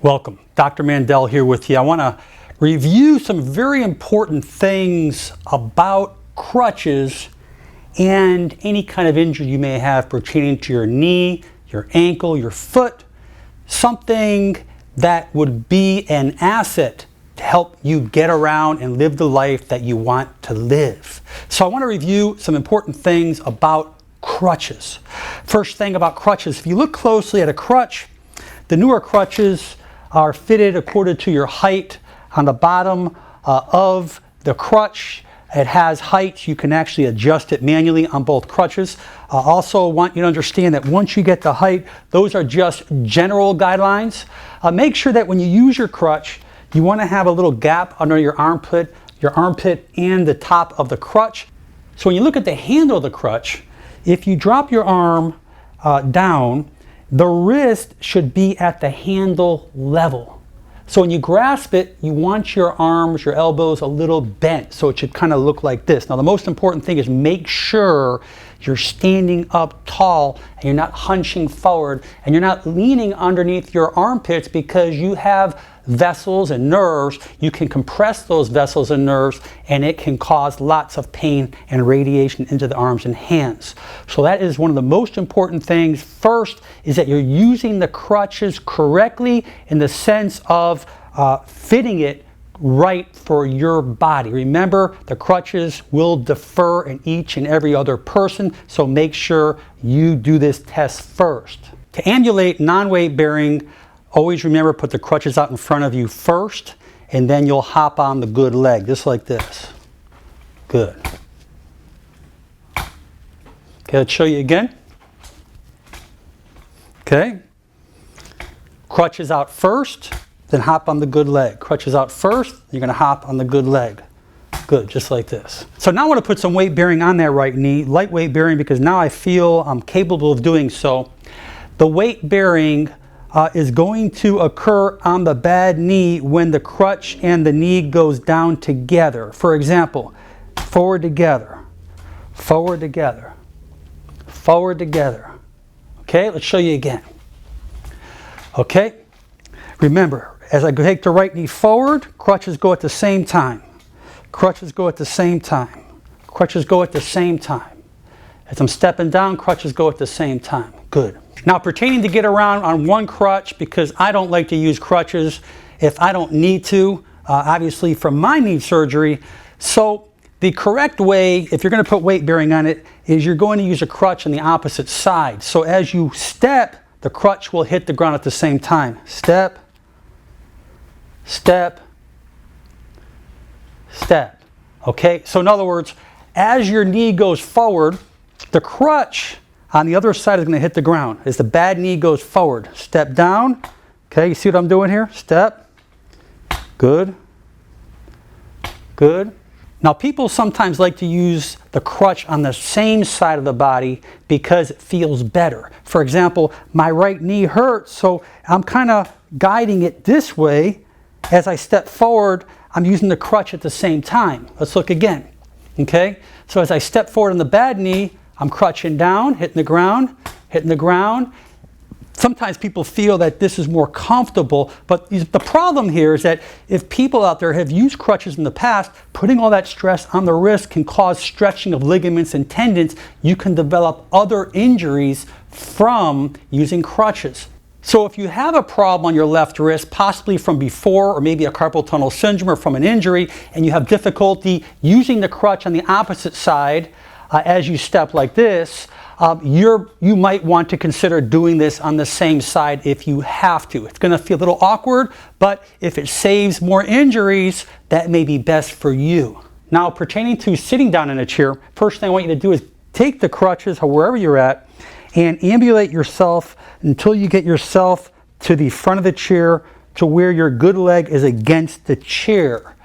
Welcome. Dr. Mandell here with you. I want to review some very important things about crutches and any kind of injury you may have pertaining to your knee, your ankle, your foot, something that would be an asset to help you get around and live the life that you want to live. So I want to review some important things about crutches. First thing about crutches, if you look closely at a crutch, the newer crutches are fitted according to your height. On the bottom of the crutch, it has height. You can actually adjust it manually on both crutches. Also want you to understand that once you get the height, those are just general guidelines. Make sure that when you use your crutch, you want to have a little gap under your armpit and the top of the crutch. So when you look at the handle of the crutch, if you drop your arm down, the wrist should be at the handle level. So when you grasp it, you want your arms, your elbows a little bent. So it should kind of look like this. Now the most important thing is make sure you're standing up tall and you're not hunching forward and you're not leaning underneath your armpits, because you have vessels and nerves. You can compress those vessels and nerves and it can cause lots of pain and radiation into the arms and hands. So that is one of the most important things. First is that you're using the crutches correctly in the sense of fitting it right for your body. Remember, the crutches will differ in each and every other person, so make sure you do this test first. To ambulate non-weight bearing, always remember, put the crutches out in front of you first, and then you'll hop on the good leg, just like this. Good. Okay, let's show you again. Okay. Crutches out first, then hop on the good leg. Crutches out first, you're going to hop on the good leg. Good, just like this. So now I want to put some weight bearing on that right knee, light weight bearing, because now I feel I'm capable of doing so. The weight bearing is going to occur on the bad knee when the crutch and the knee goes down together. For example, forward together, forward together, forward together. Okay, let's show you again. Okay, remember, as I take the right knee forward, crutches go at the same time. Crutches go at the same time. Crutches go at the same time. As I'm stepping down, crutches go at the same time. Good. Now, pertaining to get around on one crutch, because I don't like to use crutches if I don't need to, obviously from my knee surgery. So the correct way, if you're going to put weight bearing on it, is you're going to use a crutch on the opposite side. So as you step, the crutch will hit the ground at the same time. Step, step, step. Okay, so in other words, as your knee goes forward, the crutch on the other side is going to hit the ground. As the bad knee goes forward, step down. Okay, you see what I'm doing here? Step. Good. Good. Now, people sometimes like to use the crutch on the same side of the body because it feels better. For example, my right knee hurts, so I'm kind of guiding it this way. As I step forward, I'm using the crutch at the same time. Let's look again. Okay, so as I step forward on the bad knee, I'm crutching down, hitting the ground, hitting the ground. Sometimes people feel that this is more comfortable, but the problem here is that if people out there have used crutches in the past, putting all that stress on the wrist can cause stretching of ligaments and tendons. You can develop other injuries from using crutches. So if you have a problem on your left wrist, possibly from before, or maybe a carpal tunnel syndrome or from an injury, and you have difficulty using the crutch on the opposite side, as you step like this, you might want to consider doing this on the same side if you have to. It's going to feel a little awkward, but if it saves more injuries, that may be best for you. Now, pertaining to sitting down in a chair, first thing I want you to do is take the crutches, wherever you're at, and ambulate yourself until you get yourself to the front of the chair to where your good leg is against the chair.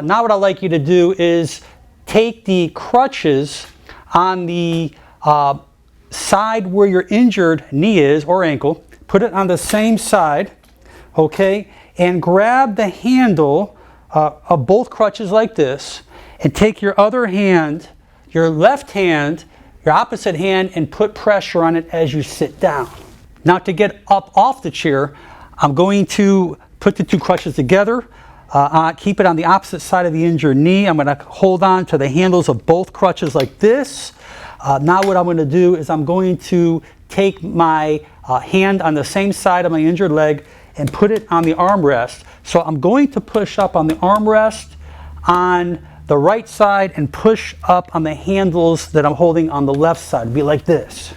Now what I'd like you to do is take the crutches on the side where your injured knee is or ankle, put it on the same side, okay, and grab the handle of both crutches like this, and take your other hand, your left hand, your opposite hand, and put pressure on it as you sit down. Now to get up off the chair, I'm going to put the two crutches together, keep it on the opposite side of the injured knee. I'm going to hold on to the handles of both crutches like this. Now what I'm going to do is I'm going to take my hand on the same side of my injured leg and put it on the armrest. So I'm going to push up on the armrest on the right side and push up on the handles that I'm holding on the left side. It'll be like this.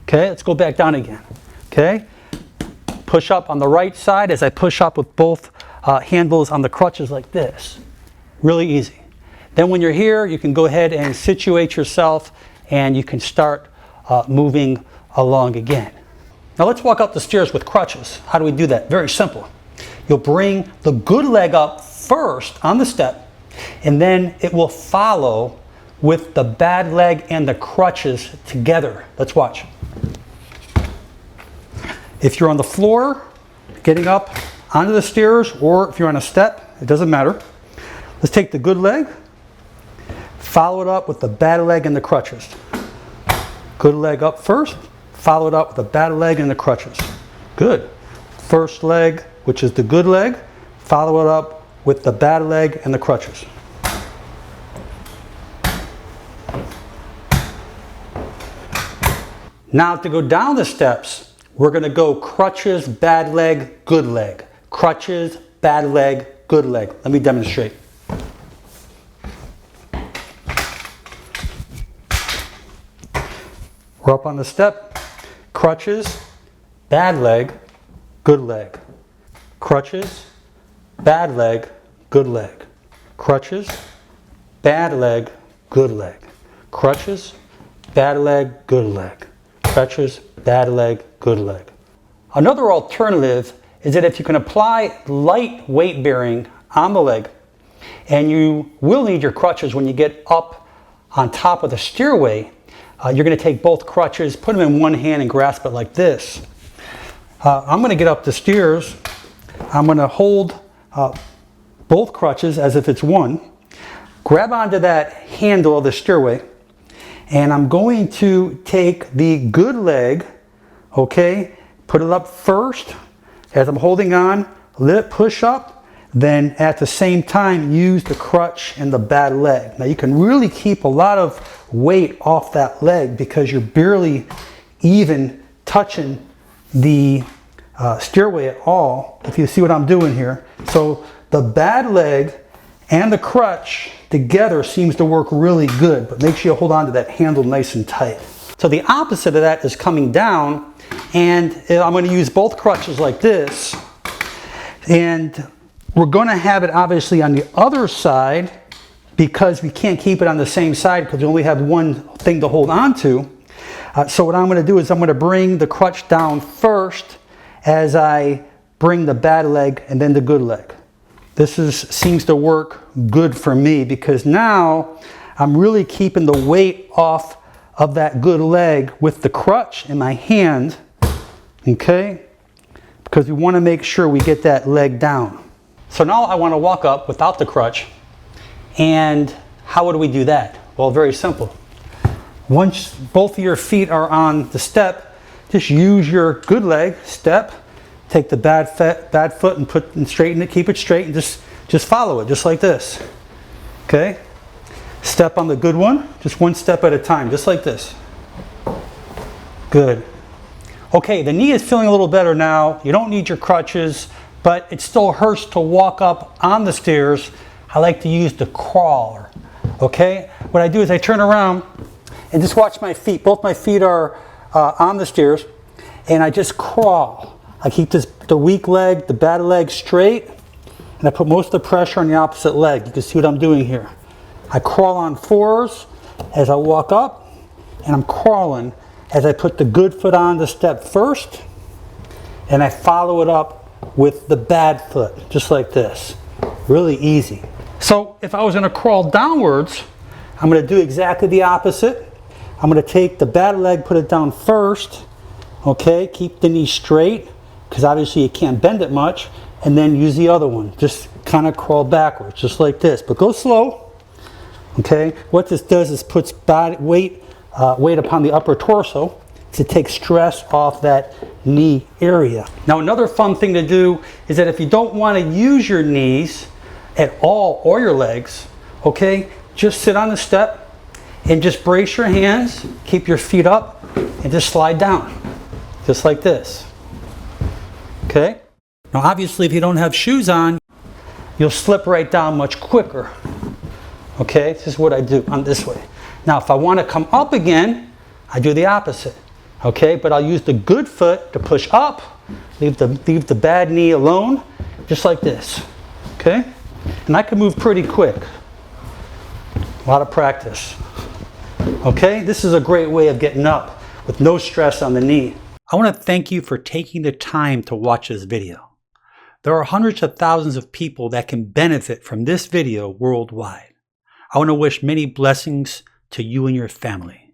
Okay, let's go back down again. Okay, push up on the right side as I push up with both handles on the crutches like this. Really easy. Then when you're here, you can go ahead and situate yourself and you can start moving along again. Now let's walk up the stairs with crutches. How do we do that? Very simple. You'll bring the good leg up first on the step, and then it will follow with the bad leg and the crutches together. Let's watch. If you're on the floor, getting up onto the stairs, or if you're on a step, it doesn't matter. Let's take the good leg, follow it up with the bad leg and the crutches. Good leg up first, follow it up with the bad leg and the crutches. Good. First leg, which is the good leg, follow it up with the bad leg and the crutches. Now to go down the steps, we're going to go crutches, bad leg, good leg. Crutches, bad leg, good leg. Let me demonstrate. We're up on the step. Crutches, bad leg, good leg. Crutches, bad leg, good leg. Crutches, bad leg, good leg. Crutches, bad leg, good leg. Crutches, bad leg, good leg. Another alternative is that if you can apply light weight bearing on the leg, and you will need your crutches when you get up on top of the stairway, you're going to take both crutches, put them in one hand and grasp it like this. I'm going to get up the stairs. I'm going to hold both crutches as if it's one. Grab onto that handle of the stairway, and I'm going to take the good leg, okay, put it up first as I'm holding on, let it push up, then at the same time use the crutch and the bad leg. Now you can really keep a lot of weight off that leg because you're barely even touching the stairway at all, if you see what I'm doing here. So the bad leg and the crutch together seems to work really good, but make sure you hold on to that handle nice and tight. So the opposite of that is coming down, and I'm going to use both crutches like this, and we're going to have it obviously on the other side because we can't keep it on the same side because we only have one thing to hold on to. So what I'm going to do is I'm going to bring the crutch down first as I bring the bad leg and then the good leg. This seems to work good for me because now I'm really keeping the weight off of that good leg with the crutch in my hand, okay? Because we want to make sure we get that leg down. So now I want to walk up without the crutch, and how would we do that? Well, very simple. Once both of your feet are on the step, just use your good leg, step, take the bad foot and straighten it, keep it straight, and just follow it, just like this. Okay? Step on the good one, just one step at a time, just like this. Good. Okay, the knee is feeling a little better now. You don't need your crutches, but it still hurts to walk up on the stairs. I like to use the crawler. Okay? What I do is I turn around and just watch my feet. Both my feet are on the stairs, and I just crawl. I keep the weak leg, the bad leg straight, and I put most of the pressure on the opposite leg. You can see what I'm doing here. I crawl on fours as I walk up, and I'm crawling as I put the good foot on the step first, and I follow it up with the bad foot, just like this. Really easy. So if I was going to crawl downwards, I'm going to do exactly the opposite. I'm going to take the bad leg, put it down first, okay, keep the knee straight, because obviously you can't bend it much, and then use the other one. Just kind of crawl backwards, just like this, but go slow, okay? What this does is puts weight upon the upper torso, to take stress off that knee area. Now another fun thing to do is that if you don't want to use your knees at all or your legs, okay, just sit on the step and just brace your hands, keep your feet up, and just slide down, just like this. Okay? Now obviously if you don't have shoes on, you'll slip right down much quicker. Okay, this is what I do on this way. Now if I want to come up again, I do the opposite. Okay, but I'll use the good foot to push up, leave the bad knee alone, just like this. Okay? And I can move pretty quick. A lot of practice. Okay, this is a great way of getting up with no stress on the knee. I want to thank you for taking the time to watch this video. There are hundreds of thousands of people that can benefit from this video worldwide. I want to wish many blessings to you and your family.